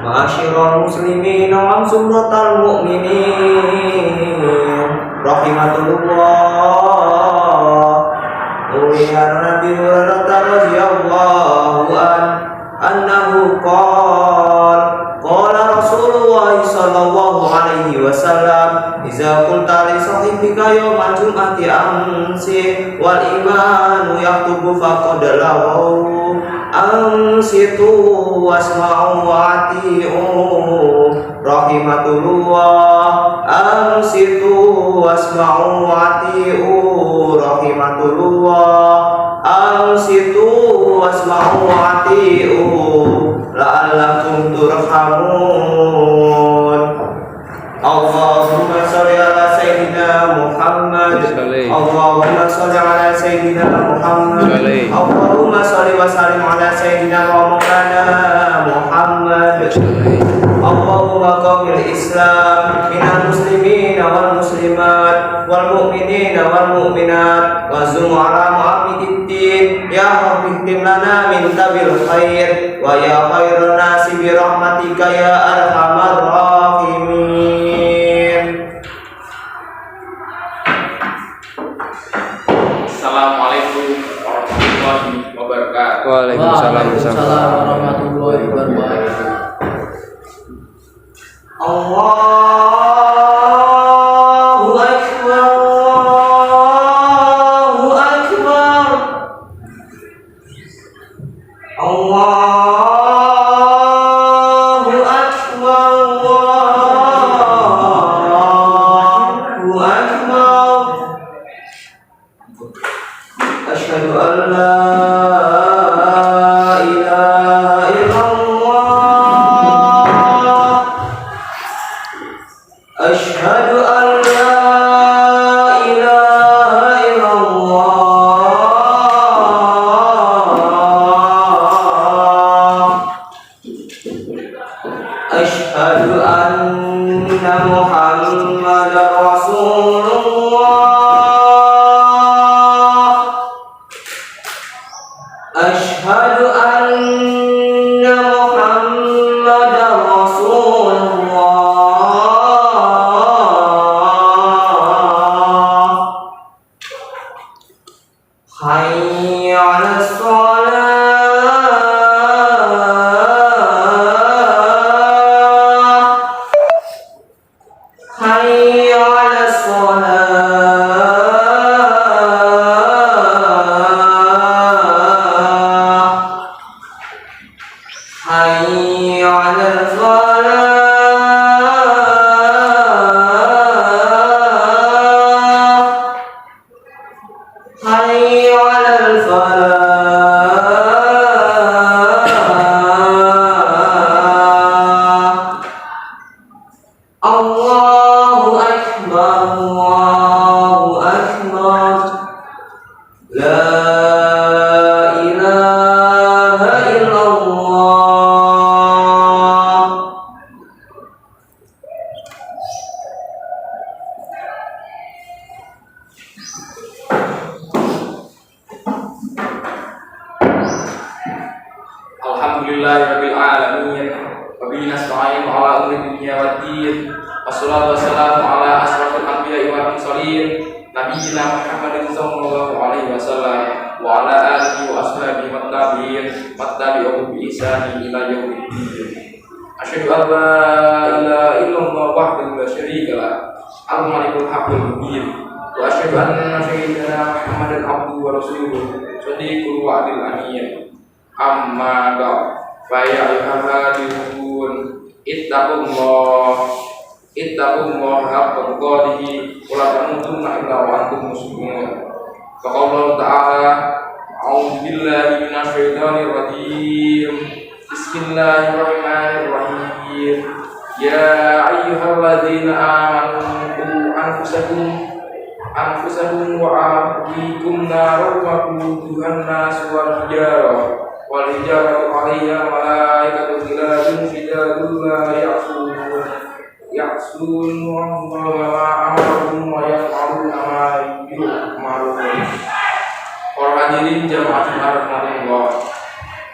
Ma'asyiral muslimin wa sumratal mu'minin rahimatullah. Uliya Nabi Hurairah radhiyallahu anhu qala Rasulullah sallallahu alaihi wasallam iza qulta li sahibika yawmal jum'ati amsi wal imanu yaktubu faqad lawahu ansitu wasma'u wa ati'u rahimatullah. Ansitu wasma'u wa ati'u rahimatullah. Ansitu wasma'u wa ati'u la'allakum turhamun. Allahumma sholli ala sayyidina Muhammad. Allahumma sholli ala sayyidina Muhammad. Allahumma sholli wa sallim ala sayyidina wa maulana Muhammad. Allahumma qawmil Islam minal muslimin wal muslimat wal mu'minin wal mu'minat wa zum ala mu'amididdin ya rabbi tim lana min tabil khair wa ya khairun nasi bi rahmatika ya arhamar rahimin. Assalamualaikum warahmatullahi wabarakatuh. Waalaikumsalam warahmatullahi wabarakatuh. Allahu akbar. Allahu akbar. Allahu akbar. Allahu akbar. Asyhadu an la ilaha illallah. Asyhadu an la ilaha illallah. Asyhadu anna Muhammadar Rasulullah. Asyhadu anna Muhammadar Rasulullah. Hayya 'alas shalah. Hayya 'alas shalah. Hayya 'alal falah. Hayya 'alal falah. Allahu akbar. Allahu akbar. La ilaha illallah. Alhamdulillahirabbil alamin wa bihi nasta'in ala umuri dunya waddin. Wassalatu wassalamu ala asrofil anbiya'i wal mursalin nabiyina Muhammadin sallallahu alaihi wasallam wa ala alihi wa ashabihi wat tabi'in bi ihsanin ila yaumiddin. Asyhadu an la ilaha illallah wahdahu la syarika lah al-malikul haqqul mubin wa asyhadu anna sayyidina Muhammadan abduhu wa rasuluhu shadiqul wa'dil amin. Amma ba'd fa ya ayyuhal ittaqullaha haqqa tuqatih wa la tamutunna illa wa antum muslimun. Faqala ta'ala a'udzu billahi minasy syaithanir rajim. Bismillahirrahmanirrahim. Ya ayyuhalladzina amanu qu anfusakum wa ahlikum naran wa quduhan nas wal hijaratu 'alaiha malaikatun ghiladun shidadun la ya'sun wa ma amaruhum wa yaf'aluna ma yu'marun. Para hadirin jamaah rahmatullah.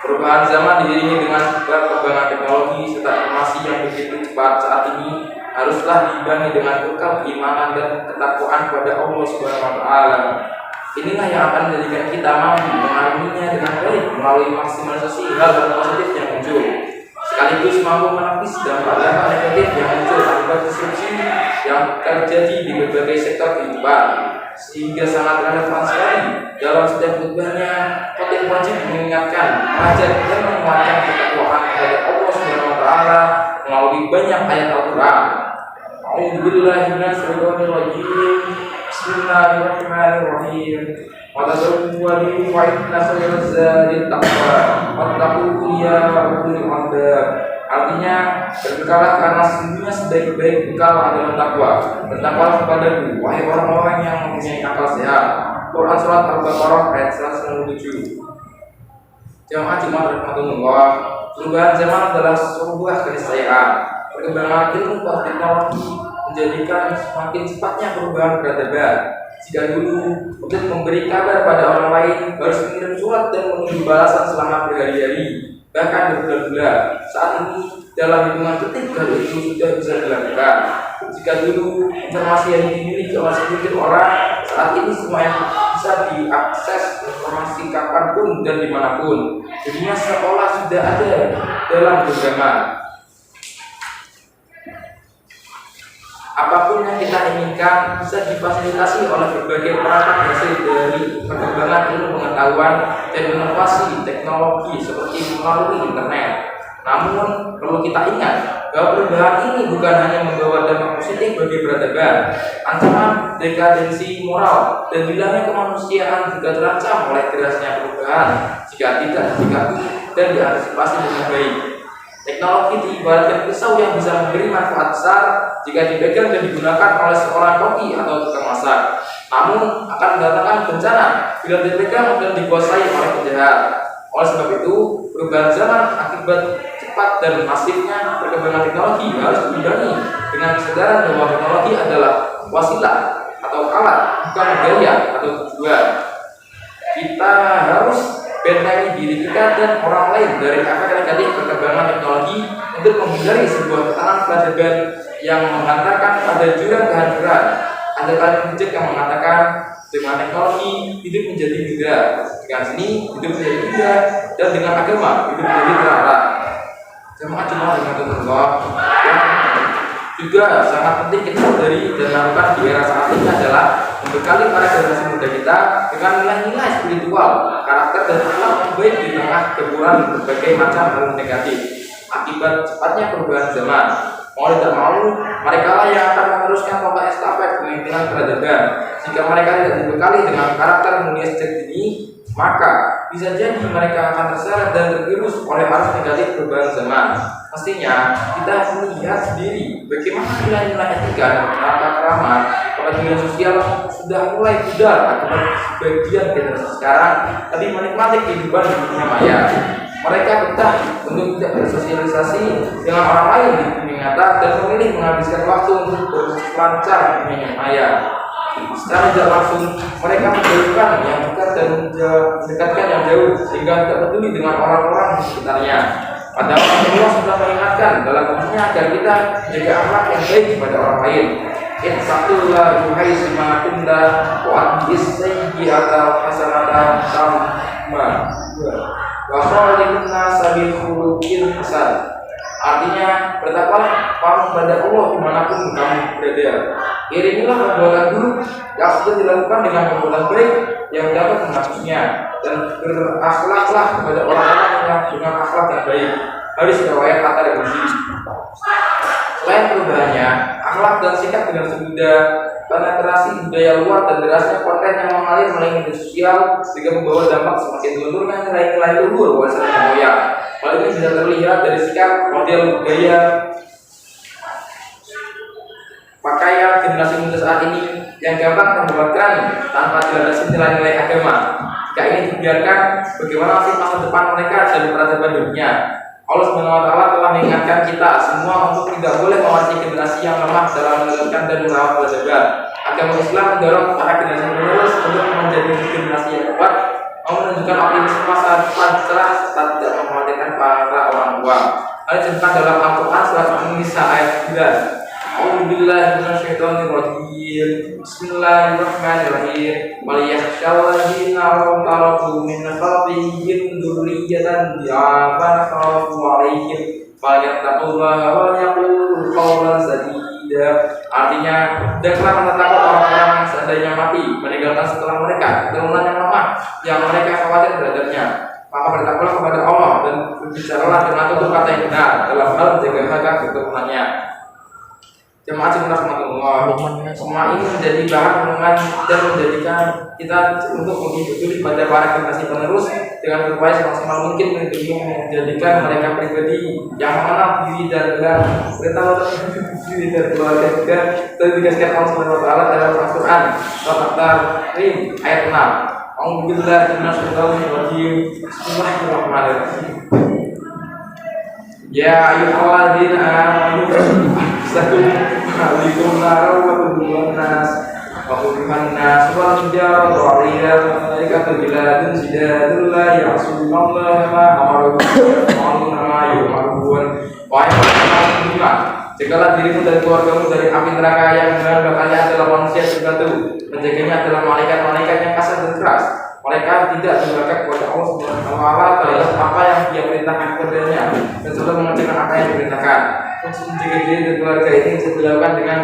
Perubahan zaman diiringi dengan perkembangan teknologi serta informasi yang begitu cepat saat ini haruslah diimbangi dengan bekal keimanan dan ketakwaan kepada Allah Subhanahu wa taala. Inilah yang akan menjadikan kita mampu mengalaminya dengan baik melalui maksimalisasi hal positif yang muncul, sekaligus mampu menepis dampak-dampak negatif yang muncul akibat disrupsi yang terjadi di berbagai sektor kehidupan. Sehingga sangat relevan sekali dalam setiap khutbahnya khotib wajib mengingatkan, mengajar dan menguatkan ketakwaan kepada Allah Subhanahu wa taala melalui banyak ayat Al-Qur'an. A'udzubillahi minasyaitonir rajim. Bismillahirrahmanirrahim. Wa tazawwadu fa inna khairaz zadi taqwa wattaqu ya ulil albab. Artinya, berbekalah karena sesungguhnya sebaik-baik bekal adalah takwa. Bertakwalah kepadaku, wahai orang-orang yang mempunyai akal sehat. Quran Surat Al-Baqarah ayat 197. Jamaah Jumat rahmatullah, perubahan zaman adalah sebuah keniscayaan. Perkembangan ilmu dan teknologi menjadikan semakin cepatnya perubahan peradaban. Jika dulu untuk memberi kabar pada orang lain harus mengirim surat dan menunggu balasan selama berhari-hari, bahkan berbulan-bulan, saat ini dalam hitungan detik hal itu sudah bisa dilakukan. Jika dulu informasi yang dimiliki oleh sedikit orang, saat ini semua yang bisa diakses informasi kapanpun dan dimanapun. Dunia seolah sudah ada dalam genggaman. Apapun yang kita inginkan bisa difasilitasi oleh berbagai perangkat hasil dari perkembangan ilmu pengetahuan dan inovasi teknologi seperti melalui internet. Namun perlu kita ingat bahwa perubahan ini bukan hanya membawa dampak positif bagi peradaban. Ancaman dekadensi moral dan hilangnya kemanusiaan juga terancam oleh derasnya perubahan jika tidak disikapi dan diantisipasi dengan baik. Teknologi diibaratkan pisau yang bisa memberi manfaat besar jika dipegang dan digunakan oleh seorang koki atau tukang masak. Namun akan mendatangkan bencana bila dipegang dan dikuasai oleh penjahat. Oleh sebab itu, perubahan zaman akibat cepat dan masifnya perkembangan teknologi harus diimbangi dengan kesadaran bahwa teknologi adalah wasilah atau alat, bukan gaya atau tujuan. Kita harus bentengi diri kita dan orang lain dari efek negatif perkembangan teknologi untuk menghindari sebuah tekanan peradaban yang mengantarkan pada jurang kehancuran. Ada kalimat bijak yang mengatakan dengan teknologi hidup menjadi mudah, dengan seni hidup menjadi mudah, dan dengan agama hidup menjadi terarah. Jemaah dengan Allah juga sangat penting kita sadari dan lakukan di era saat ini adalah membekali para generasi muda kita dengan nilai-nilai spiritual, karakter dan akhlak yang baik di tengah gempuran berbagai macam hal negatif akibat cepatnya perubahan zaman. Mau tidak mau, mereka lah yang akan meneruskan tongkat estafet kepemimpinan peradaban. Jika mereka tidak dibekali dengan karakter mulia sejak dini, maka bisa jadi mereka akan terseret dan tergerus oleh arus negatif perubahan zaman. Mestinya kita melihat sendiri bagaimana nilai-nilai etika dan tata krama kepedulian sosial sudah mulai pudar akibat sebagian generasi sekarang tapi menikmati kehidupan di dunia maya. Mereka betah untuk tidak bersosialisasi dengan orang lain di dunia nyata dan memilih menghabiskan waktu untuk berselancar di dunia maya. Secara tidak langsung mereka menjauhkan yang dekat dan mendekatkan yang jauh sehingga tidak peduli dengan orang-orang di sekitarnya. Padahal Allah sudah mengingatkan dalam hadisnya agar kita menjaga akhlak yang baik kepada orang lain. Ittaqullah haitsuma kunta wa bis-sayyi'ata hasanatan tamma wa khaliqun nasa bil khuluqin hasan. Artinya, bertakwalah kamu kepada Allah dimanapun kamu berada. Iringilah perbuatan buruk yang sudah dilakukan dengan perbuatan baik yang dapat menghapusnya, dan berakhlaklah kepada orang-orang yang dengan akhlak yang baik. Hadis riwayat At-Tirmidzi. Selain perubahannya, akhlak dan sikap dengan semudah penetrasi budaya luar dan derasnya konten yang mengalir melalui media sosial juga membawa dampak semakin menurunnya nilai-nilai luhur warisan moyang. Hal ini bisa terlihat dari sikap, model, gaya, pakaian generasi muda saat ini yang gampang membuatkan tanpa dilandasi nilai-nilai agama. Jika ini dibiarkan, bagaimana nasib masa depan mereka dari peradaban dunia? Allah SWT telah mengingatkan kita semua untuk tidak boleh mewarisi generasi yang lemah dalam meneruskan dan merawat peradaban. Agama Islam mendorong para generasi penerus untuk menjadi generasi yang kuat mau menunjukkan optimisme masa depan cerah serta tidak mengkhawatirkan para orang tua. Hal disebutkan dalam Al-Quran surat An-Nisa ayat 9. A'udzubillahi minasyaitonirrajim. Bismillahirrahmanirrahim. Wal yakhshawal ladzina law taraku min khalfihim dzurriyyatan dha'afan khafu 'alaihim falyattaqullaha wa yaqulu qawlan sadida. Artinya, janganlah mentakut orang-orang yang seandainya mati meninggalkan setelah mereka keturunan yang lemah yang mereka khawatir terhadapnya. Maka bertakwalah kepada Allah dan berbicaralah dengan tutur kata yang benar dalam hal menjaga harga keturunannya. Jemaah rahmatullah, semua ini menjadi bahan renungan dan menjadikan kita untuk mengikuti pada para generasi penerus dengan berupaya semaksimal mungkin untuk menjadikan mereka pribadi yang mengenal diri dan bertahu diri dan keluarga juga. Tegaskan Allah Subhanahu wa taala dalam Al-Qur'an surat At-Tahrim ayat 6. A'udzubillahi minasyaitonir rajim. Bismillahirrahmanirrahim. Ya ayyuhalladzina amanu Assalamualaikum warahmatullahi wabarakatuh. Wa qulman nas wa tijaratu 'alaiha malaikatu biladun sidadul la ya'sunallaha ma amaru wa yu'marun. Wahai orang beriman, jagalah dirimu dan keluargamu dari api neraka yang bahan bakarnya adalah manusia dan batu, menjaganya adalah malaikat-malaikat yang kasar dan keras. Mereka tidak durhaka kepada Allah Subhanahu wa taala terhadap apa yang Dia perintahkan kepadanya dan sudah mengerjakan apa yang diperintahkan. Untuk menjaga diri dan keluarga ini bisa dilakukan dengan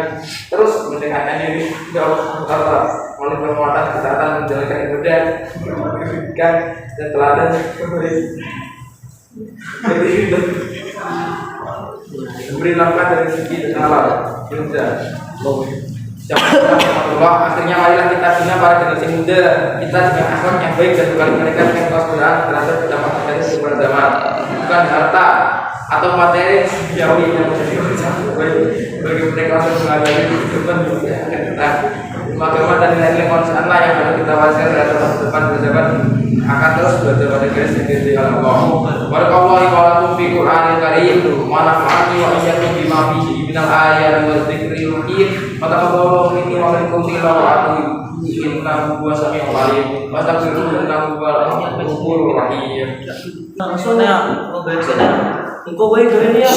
terus mendekatkan diri kepada Allah Subhanahu wa taala melalui penguatan ketaatan menjalankan ibadah, pendidikan dan teladan beri nafkah dari rezeki dan halal. Akhirnya marilah kita bina para generasi muda kita dengan akhlak yang baik dan bekal mereka dengan kewaspadaan terhadap dampak negatif perubahan zaman, bukan harta atau materi duniawi yang menjadi konsekuensi bagi mereka untuk menghadapi kehidupan dunia akan datang. Agama dan nilai-nilai kemanusiaan lah yang harus kita wariskan dari masa depan berjabat akan terus belajar pada garis yang diri Allah. Barakallahu wa lakum fi Qur'anil Karim wa nafa'ani wa iyyakum bima fihi minal ayati wa dzikril hakim. Wa taqabbalu minni wa minkum tilawatu innahu huwas samiul alim. Wa astaghfiruhu innahu huwal ghafurur rahim. Maksudnya, engkau baik ini ya.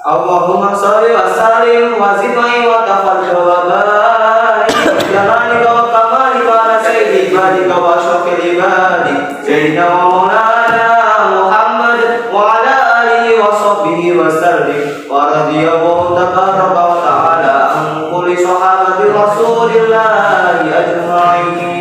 Allahumma sholli wa sallim wa zid wa tafaddal wa barik jalali wa kamali ala sayyidi ibadika wa ashrafil ibadi sayyidina wa maulana Muhammad wa ala alihi wa sahbihi wa sallim wa radiyallahu tabaraka wa ta'ala an kulli sahabati rasulillahi ajma'in.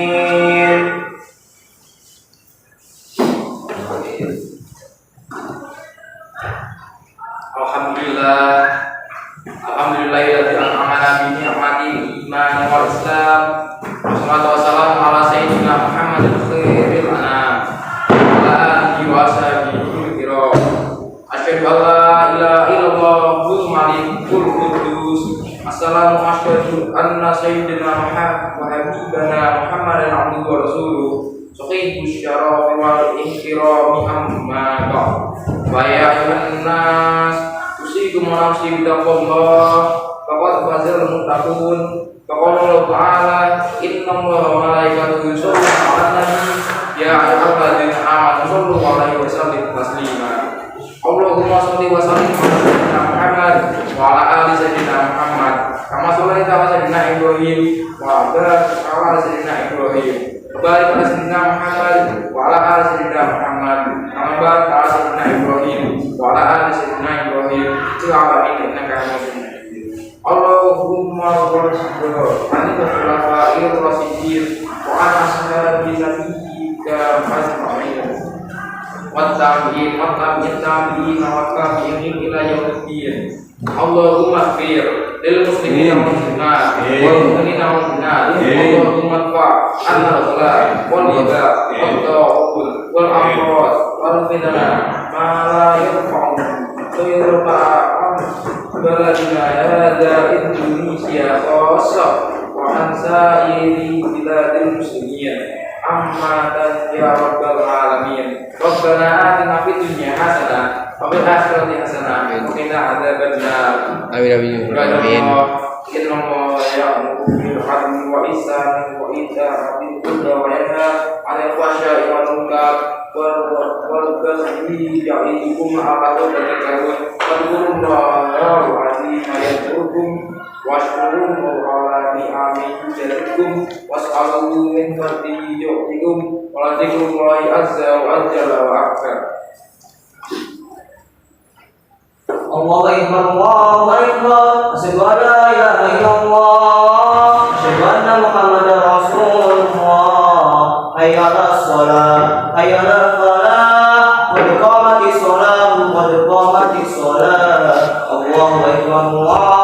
Alhamdulillahilladzi an'amana bi ni'matil iman wal islam. Wassalatu wassalamu ala sayyidina Muhammadin khairil anam wa ala alihi wa sahbihi kiram. Asyhadu an la ilaha illallah wal malikul qudus. Assalamu asyhadu anna sayyidina Muhammad wa habibana Muhammadan abduhu wa rasuluh. Sahihus syarafi wal ihtirami amma ba'd. Wa ya ayyuhan nas usikum wa nafsi bitaqwallah faqad fazal muttaqun. Faqala Allah ta'ala innallaha wa malaikatahu yusholluna 'alan nabi ya ayyuhalladzina amanu shollu 'alaihi wa sallimu taslima. Allahumma sholli wa sallim ala sayyidina Muhammad wa ala ali sayyidina Muhammad kama shallaita ala sayyidina Ibrahim wa ala sayyidina Ibrahim. Barik ala sayyidina Muhammad wa ala ali sayyidina Muhammad kama barakta ala sayyidina Ibrahim wa ala ali sayyidina Ibrahim fil alamin innaka Hamidum Majid. Allahumma warhamna anil khulafa'ir rasyidin wa an ashabi nabiyyika ajma'in wa tabi'in wa tabi'in wa tabi'in ila yaumiddin. Allahumma ighfir lil muslimina wal muslimat wal mu'minina wal mu'minat. Allahumma adfa' 'anna al-ghala wal waba wal ta'awul wal amrad wal fitnah ma la yarfa'u baladina hadza Indonesia khassah wa an sa'iri biladil muslimin amma ya rabbal alamin. Rabbana atina fid dunya hasanah wa fil akhirati hasanah wa qina adzabannar. Amin amin. innallaha ya'muru bil 'adli wal ihsani wa ita'i dzil qurba wa yanha 'anil fahsya'i wal munkar wal baghi ya'idukum la'allakum tadhakkarun fadhkurullaha al-'azima yadhkurkum washkuruhu ala ni'amihi yazidukum was'aluhu min fadlihi yu'tikum wa la dzikrullahi azza wa jalla wa akbar. Allahu Akbar, Allahu Akbar. Asyhadu an la ilaha illallah, asyhadu anna Muhammadar Rasulullah. Hayya 'alas shalah, hayya 'alal falah, qad qamatis shalah, qad qamatis shalah. Allahu Akbar, Allah.